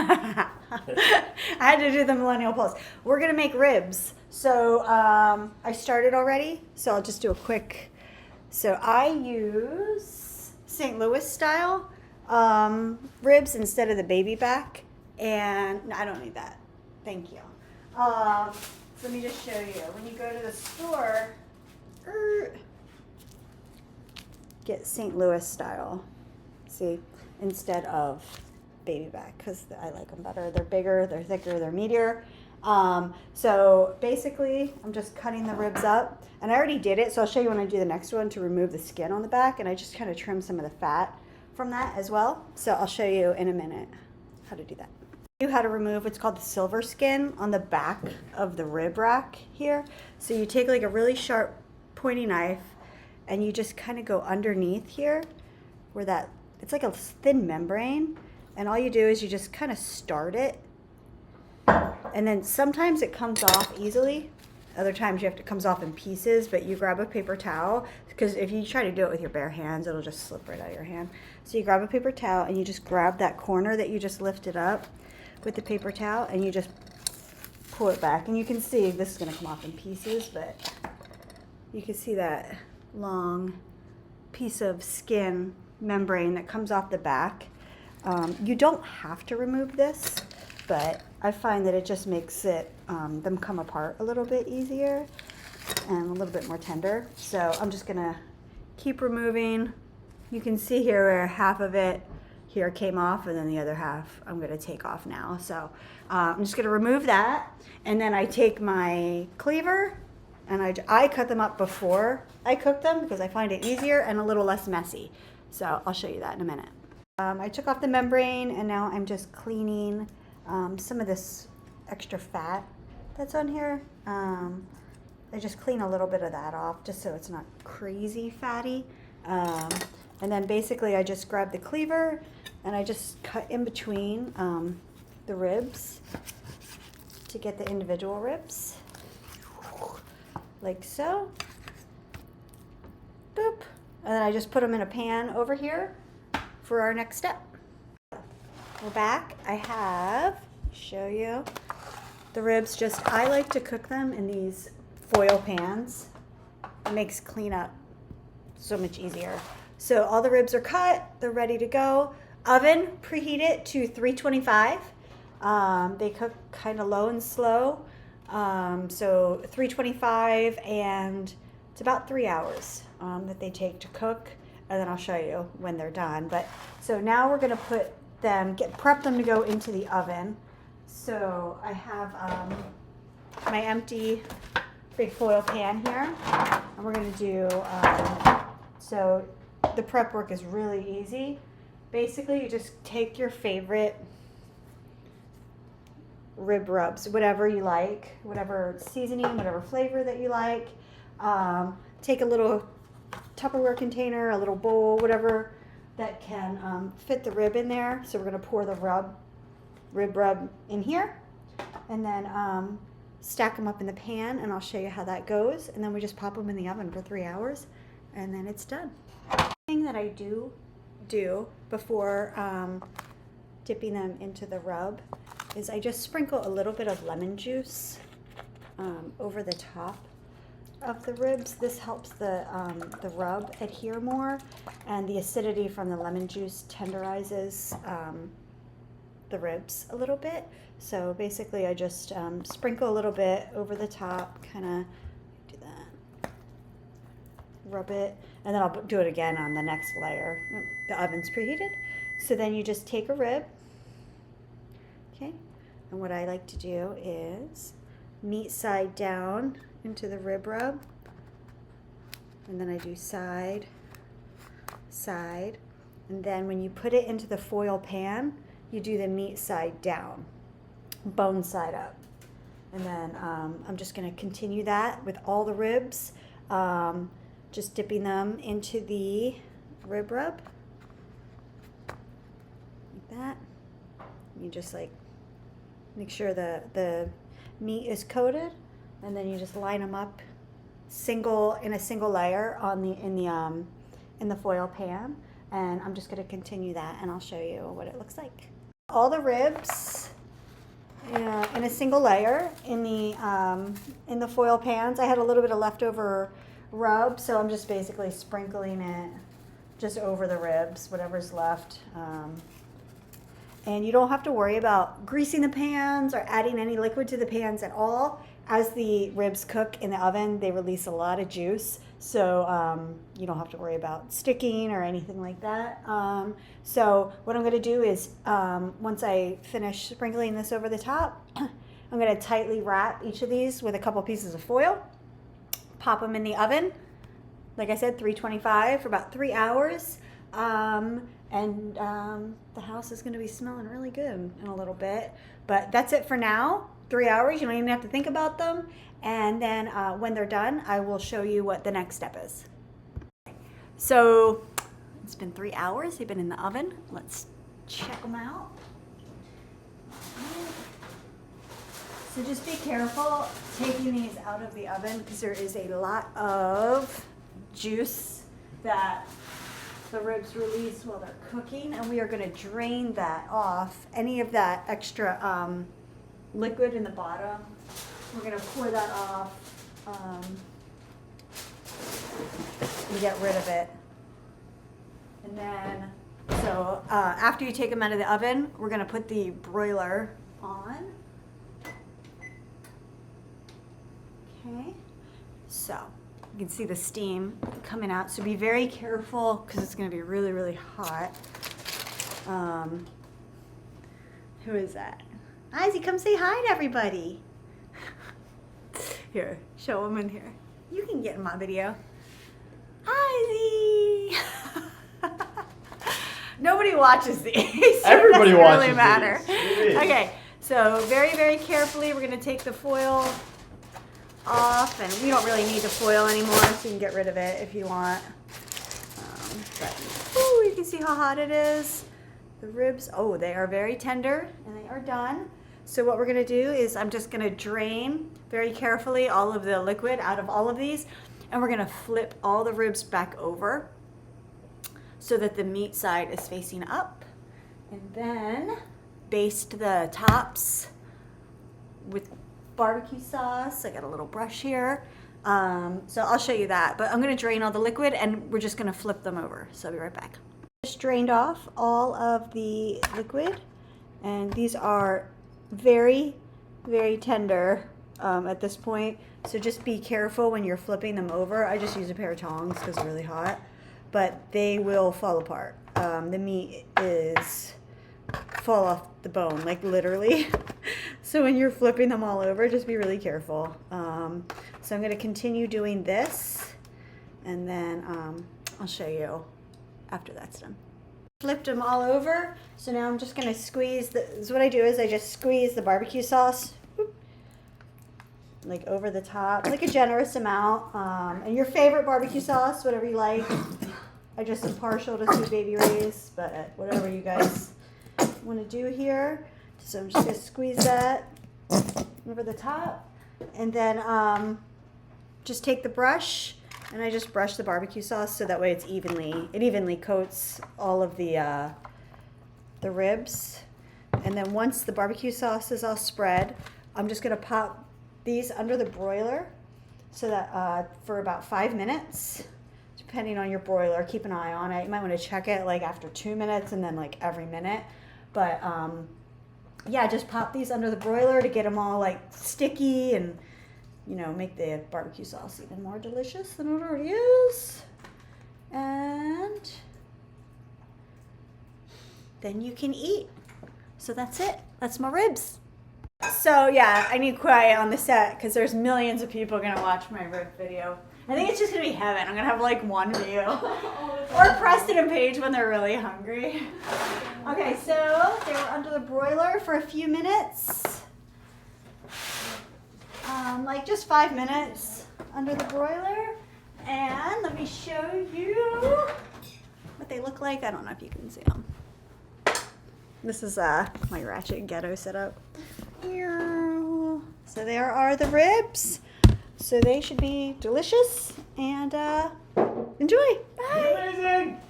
I had to do the millennial pulse. We're gonna make ribs. So I started already. So I'll just do a quick. So I use St. Louis style ribs instead of the baby back, and no, I don't need that. Thank you. So let me just show you. When you go to the store, get St. Louis style. See, instead of baby back, because I like them better. They're bigger, they're thicker, they're meatier. So basically, I'm just cutting the ribs up, and I already did it, so I'll show you when I do the next one to remove the skin on the back, and I just kind of trim some of the fat from that as well. So I'll show you in a minute how to do that. How to remove what's called the silver skin on the back of the rib rack here. So you take like a really sharp pointy knife, and you just kind of go underneath here where that, it's like a thin membrane, and all you do is you just kind of start it, and then sometimes it comes off easily, other times it comes off in pieces, but you grab a paper towel, because if you try to do it with your bare hands, it'll just slip right out of your hand. So you grab a paper towel and you just grab that corner that you just lifted up with the paper towel, and you just pull it back, and you can see this is going to come off in pieces, but you can see that long piece of skin membrane that comes off the back. You don't have to remove this, but I find that it just makes it them come apart a little bit easier and a little bit more tender. So I'm just gonna keep removing. You can see here where half of it here came off, and then the other half I'm gonna take off now. So I'm just gonna remove that, and then I take my cleaver and I cut them up before I cook them because I find it easier and a little less messy. So I'll show you that in a minute. I took off the membrane, and now I'm just cleaning some of this extra fat that's on here. I just clean a little bit of that off just so it's not crazy fatty. And then basically I just grab the cleaver and I just cut in between the ribs to get the individual ribs, like so. Boop. And then I just put them in a pan over here for our next step. We're back. I have, show you, the ribs. Just, I like to cook them in these foil pans. It makes cleanup so much easier. So all the ribs are cut. They're ready to go. Oven, preheat it to 325. They cook kind of low and slow. So 325, and it's about 3 hours that they take to cook, and then I'll show you when they're done. But so now we're gonna put them, prep them to go into the oven. So I have my empty big foil pan here, and we're gonna do, so the prep work is really easy. Basically, you just take your favorite rib rubs, whatever you like, whatever seasoning, whatever flavor that you like. Take a little Tupperware container, a little bowl, whatever that can fit the rib in there. So we're going to pour the rib rub in here, and then stack them up in the pan, and I'll show you how that goes. And then we just pop them in the oven for 3 hours, and then it's done. The thing that I do before dipping them into the rub is I just sprinkle a little bit of lemon juice over the top of the ribs. This helps the rub adhere more, and the acidity from the lemon juice tenderizes the ribs a little bit. So basically I just sprinkle a little bit over the top, kind of do that, rub it, and then I'll do it again on the next layer. The oven's preheated. So then you just take a rib, okay, and what I like to do is meat side down into the rib rub, and then I do side, side, and then when you put it into the foil pan, you do the meat side down, bone side up. And then I'm just going to continue that with all the ribs, just dipping them into the rib rub, like that. You just like make sure the meat is coated, and then you just line them up in a single layer on in the foil pan. And I'm just going to continue that, and I'll show you what it looks like. All the ribs in a single layer in the foil pans. I had a little bit of leftover rub, so I'm just basically sprinkling it just over the ribs, whatever's left. And you don't have to worry about greasing the pans or adding any liquid to the pans at all. As the ribs cook in the oven, they release a lot of juice, so you don't have to worry about sticking or anything like that. So what I'm going to do is, once I finish sprinkling this over the top, I'm going to tightly wrap each of these with a couple pieces of foil, pop them in the oven, like I said, 325 for about 3 hours. And the house is going to be smelling really good in a little bit. But that's it for now. 3 hours. You don't even have to think about them. And then when they're done, I will show you what the next step is. So it's been 3 hours. They've been in the oven. Let's check them out. So just be careful taking these out of the oven because there is a lot of juice that the ribs release while they're cooking, and we are going to drain that off. Any of that extra liquid in the bottom, we're going to pour that off and get rid of it. And then, so after you take them out of the oven, we're going to put the broiler on. Okay, so you can see the steam coming out, so be very careful because it's going to be really, really hot. Who is that? Izzy, come say hi to everybody. Here, show them in here. You can get in my video. Izzy! Nobody watches these. So Everybody watches really matter. these. Okay, so very, very carefully, we're going to take the foil off, and we don't really need the foil anymore, so you can get rid of it if you want. But ooh, you can see how hot it is. The ribs, oh, they are very tender, and they are done. So what we're gonna do is I'm just gonna drain very carefully all of the liquid out of all of these, and we're gonna flip all the ribs back over so that the meat side is facing up, and then baste the tops with barbecue sauce. I got a little brush here, so I'll show you that, but I'm going to drain all the liquid and we're just going to flip them over, so I'll be right back. Just drained off all of the liquid, and these are very, very tender at this point, so just be careful when you're flipping them over. I just use a pair of tongs because they're really hot, but they will fall apart. The meat is fall off the bone, like literally. So when you're flipping them all over, just be really careful. So I'm going to continue doing this, and then I'll show you after that's done. Flipped them all over, so now I'm just going to squeeze. So what I do is I just squeeze the barbecue sauce, whoop, like over the top, like a generous amount. And your favorite barbecue sauce, whatever you like. I just am partial to Sweet Baby Ray's, but whatever you guys want to do here. So I'm just going to squeeze that over the top, and then just take the brush and I just brush the barbecue sauce so that way it evenly coats all of the ribs. And then once the barbecue sauce is all spread, I'm just going to pop these under the broiler so that for about 5 minutes, depending on your broiler. Keep an eye on it. You might want to check it like after 2 minutes and then like every minute. But yeah, just pop these under the broiler to get them all like sticky and, you know, make the barbecue sauce even more delicious than it already is. And then you can eat. So that's it. That's my ribs. So yeah, I need quiet on the set because there's millions of people gonna watch my rib video. I think it's just gonna be heaven. I'm gonna have like one view. Or Preston and Paige when they're really hungry. Okay, so they were under the broiler for a few minutes. Like just 5 minutes under the broiler. And let me show you what they look like. I don't know if you can see them. This is my Ratchet Ghetto setup. So there are the ribs. So they should be delicious, and enjoy. Bye. Amazing.